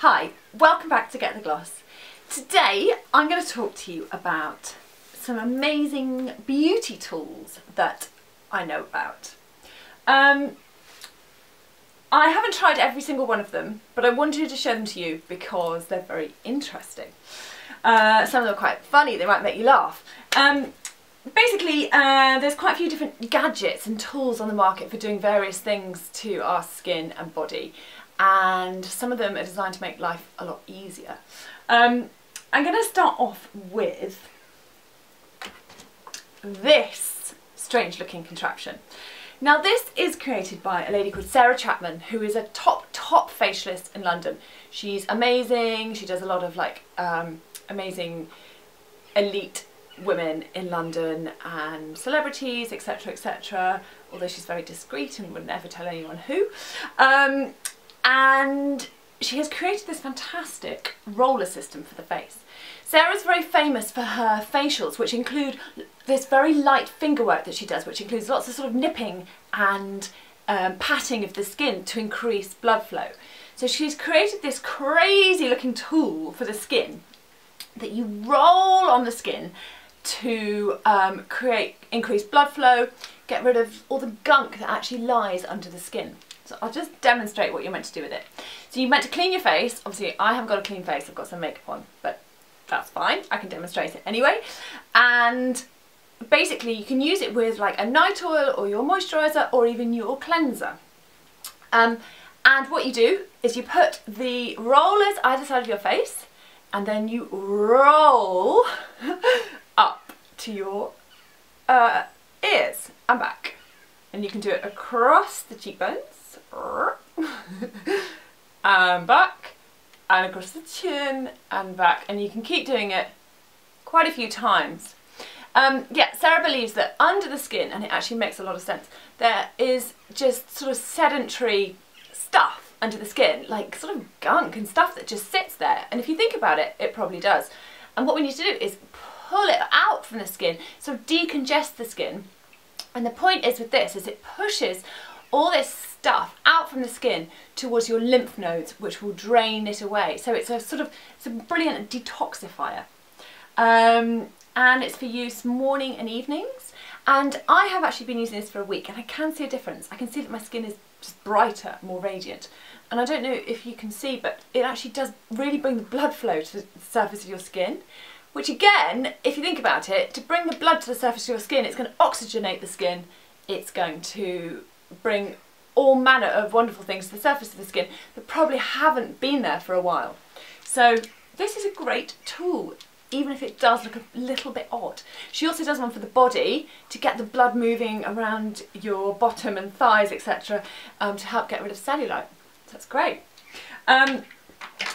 Hi, welcome back to Get the Gloss. Today I'm going to talk to you about some amazing beauty tools that I know about. I haven't tried every single one of them, but I wanted to show them to you because they're very interesting. Some of them are quite funny, they might make you laugh. Basically, there's quite a few different gadgets and tools on the market for doing various things to our skin and body, and some of them are designed to make life a lot easier. I'm going to start off with this strange looking contraption. Now this is created by a lady called Sarah Chapman, who is a top facialist in London. She's amazing, she does a lot of amazing elite women in London and celebrities, etc, etc, although she's very discreet and would never tell anyone who. And she has created this fantastic roller system for the face. Sarah's very famous for her facials, which include this very light finger work that she does, which includes lots of sort of nipping and patting of the skin to increase blood flow. So she's created this crazy looking tool for the skin that you roll on the skin to increase blood flow, get rid of all the gunk that actually lies under the skin. So I'll just demonstrate what you're meant to do with it. So you're meant to clean your face. Obviously I haven't got a clean face, I've got some makeup on, but that's fine, I can demonstrate it anyway. And basically you can use it with like a night oil or your moisturiser or even your cleanser. And what you do is you put the rollers either side of your face and then you roll up to your ears and back. And you can do it across the cheekbones and back and across the chin and back, and you can keep doing it quite a few times. Yeah, Sarah believes that under the skin, and it actually makes a lot of sense, there is just sort of sedentary stuff under the skin, like sort of gunk and stuff that just sits there, and if you think about it, it probably does. And what we need to do is pull it out from the skin, sort of decongest the skin. And the point is with this is it pushes all this stuff out from the skin towards your lymph nodes, which will drain it away. So it's a brilliant detoxifier. And it's for use morning and evenings. And I have actually been using this for a week and I can see a difference. I can see that my skin is just brighter, more radiant. And I don't know if you can see, but it actually does really bring the blood flow to the surface of your skin. Which again, if you think about it, to bring the blood to the surface of your skin, it's going to oxygenate the skin, it's going to bring all manner of wonderful things to the surface of the skin that probably haven't been there for a while. So this is a great tool, even if it does look a little bit odd. She also does one for the body to get the blood moving around your bottom and thighs, etc, to help get rid of cellulite. So that's great.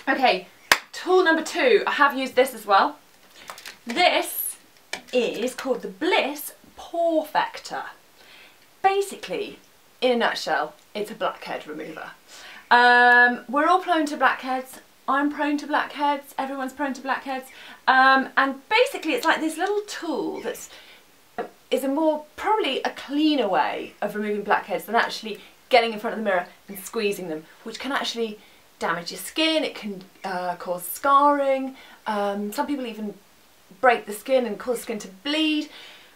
Okay, tool number 2, I have used this as well. This is called the Bliss Pore Factor. Basically, in a nutshell, it's a blackhead remover. We're all prone to blackheads. I'm prone to blackheads. Everyone's prone to blackheads. And basically, it's like this little tool that's probably a cleaner way of removing blackheads than actually getting in front of the mirror and squeezing them, which can actually damage your skin. It can cause scarring. Some people even break the skin and cause skin to bleed,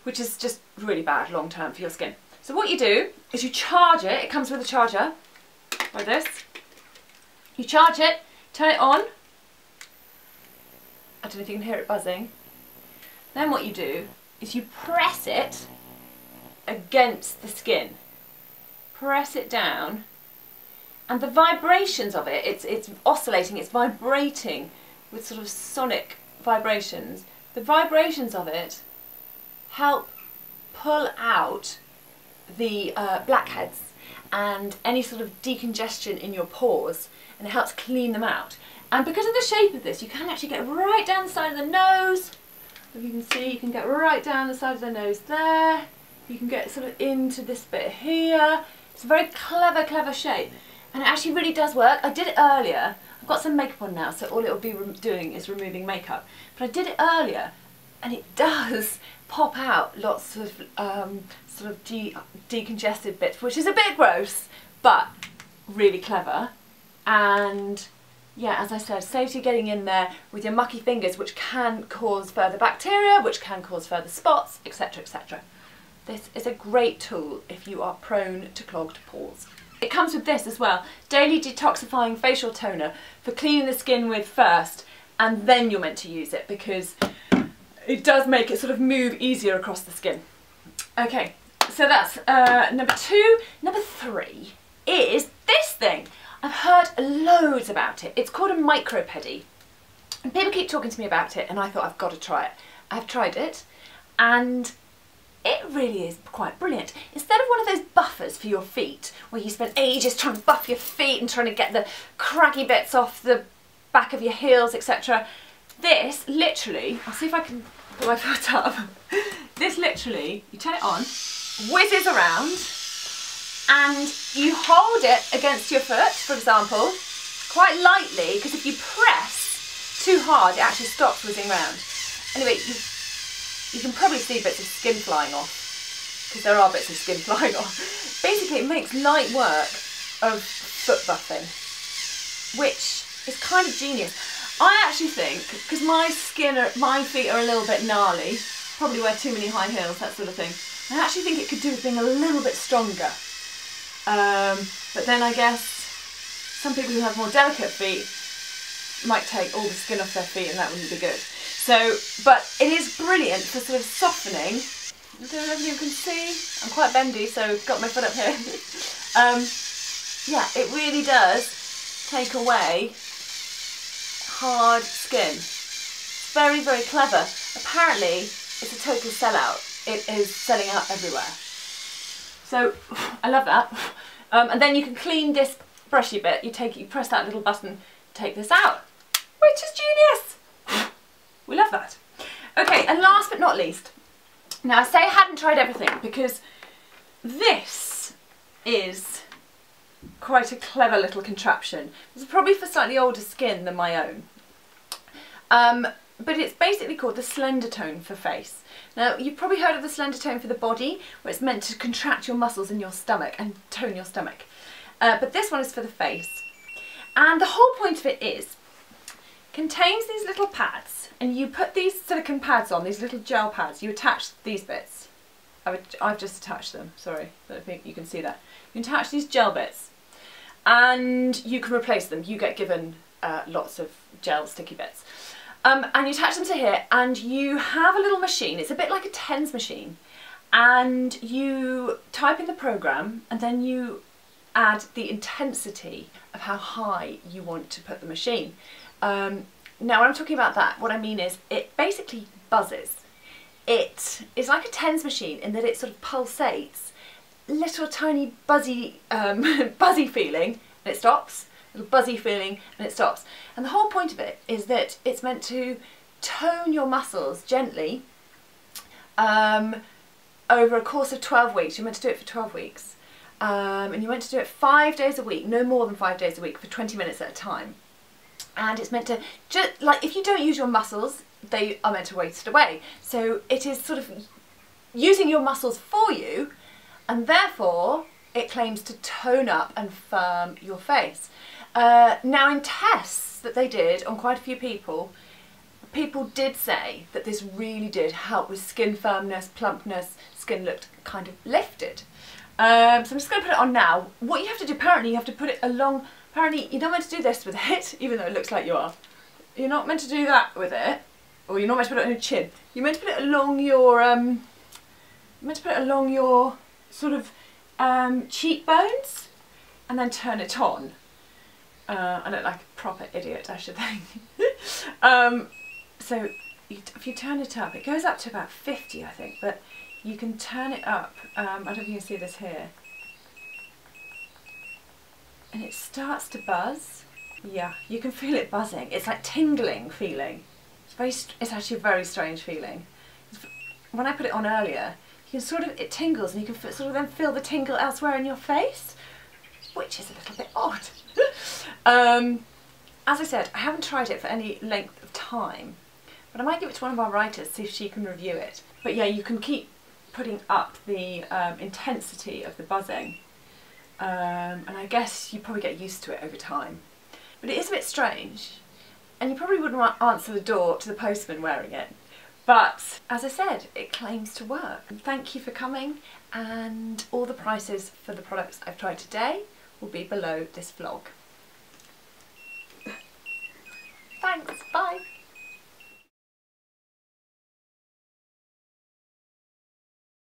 which is just really bad long term for your skin. So what you do is you charge it. It comes with a charger like this. You charge it, turn it on. I don't know if you can hear it buzzing. Then what you do is you press it against the skin. Press it down, and the vibrations of it, it's oscillating, it's vibrating with sort of sonic vibrations. The vibrations of it help pull out the blackheads and any sort of decongestion in your pores, and it helps clean them out. And because of the shape of this, you can actually get right down the side of the nose. If you can see, you can get right down the side of the nose there. You can get sort of into this bit here. It's a very clever shape, and it actually really does work. I did it earlier. I've got some makeup on now, so all it will be doing is removing makeup. But I did it earlier, and it does pop out lots of sort of decongested bits, which is a bit gross, but really clever. And yeah, as I said, saves you getting in there with your mucky fingers, which can cause further bacteria, which can cause further spots, etc, etc. This is a great tool if you are prone to clogged pores. It comes with this as well, daily detoxifying facial toner for cleaning the skin with first, and then you're meant to use it because it does make it sort of move easier across the skin. Okay, so that's number 2. Number 3 is this thing. I've heard loads about it. It's called a micropedi. And people keep talking to me about it and I thought I've got to try it. I've tried it and it really is quite brilliant. Instead of one of those buffers for your feet where you spend ages trying to buff your feet and trying to get the craggy bits off the back of your heels, etc. This literally, I'll see if I can put my foot up. This literally, you turn it on, whizzes around, and you hold it against your foot, for example, quite lightly, because if you press too hard, it actually stops whizzing around. Anyway, you can probably see bits of skin flying off, because there are bits of skin flying off. Basically, it makes light work of foot buffing, which is kind of genius. I actually think, because my feet are a little bit gnarly, probably wear too many high heels, that sort of thing, I actually think it could do with being a little bit stronger. But then I guess some people who have more delicate feet might take all the skin off their feet and that wouldn't be good. So, but it is brilliant for sort of softening. I don't know if you can see, I'm quite bendy, so I've got my foot up here. Yeah, it really does take away hard skin. Very, very clever. Apparently, it's a total sellout. It is selling out everywhere. So, I love that. And then you can clean this brushy bit. You press that little button, take this out, which is genius. We love that. Okay, and last but not least, now I say I hadn't tried everything because this is quite a clever little contraption. It's probably for slightly older skin than my own. But it's basically called the Slender Tone for face. Now, you've probably heard of the Slender Tone for the body, where it's meant to contract your muscles in your stomach and tone your stomach. But this one is for the face. And the whole point of it is, contains these little pads, and you put these silicone pads on, these little gel pads, you attach these bits. I've just attached them, sorry, I don't think you can see that. You can attach these gel bits, and you can replace them. You get given lots of gel sticky bits. And you attach them to here, and you have a little machine. It's a bit like a TENS machine, and you type in the program, and then you add the intensity of how high you want to put the machine. Now, when I'm talking about that, what I mean is it basically buzzes. It is like a TENS machine in that it sort of pulsates, little tiny buzzy, buzzy feeling, and it stops. Little buzzy feeling and it stops. And the whole point of it is that it's meant to tone your muscles gently over a course of 12 weeks. You're meant to do it for 12 weeks. And you're meant to do it 5 days a week, no more than 5 days a week, for 20 minutes at a time. And it's meant to, just like if you don't use your muscles, they are meant to waste away. So it is sort of using your muscles for you, and therefore it claims to tone up and firm your face. Now, in tests that they did on quite a few people, people did say that this really did help with skin firmness, plumpness, skin looked kind of lifted. So I'm just going to put it on now. What you have to do, apparently, you have to put it along, apparently you're not meant to do this with it, even though it looks like you are. You're not meant to do that with it, or you're not meant to put it on your chin. You're meant to put it along your, sort of cheekbones, and then turn it on. I look like a proper idiot, I should think. So if you turn it up, it goes up to about 50, I think, but you can turn it up. I don't know if you can see this here. And it starts to buzz. Yeah, you can feel it buzzing. It's like tingling feeling. It's actually a very strange feeling. When I put it on earlier, you can sort of, it tingles, and you can sort of then feel the tingle elsewhere in your face, which is a little bit odd. As I said, I haven't tried it for any length of time, but I might give it to one of our writers, see if she can review it. But yeah, you can keep putting up the intensity of the buzzing, and I guess you probably get used to it over time. but it is a bit strange, and you probably wouldn't want to answer the door to the postman wearing it. But as I said, it claims to work. Thank you for coming, and all the prices for the products I've tried today will be below this vlog. Thanks, bye!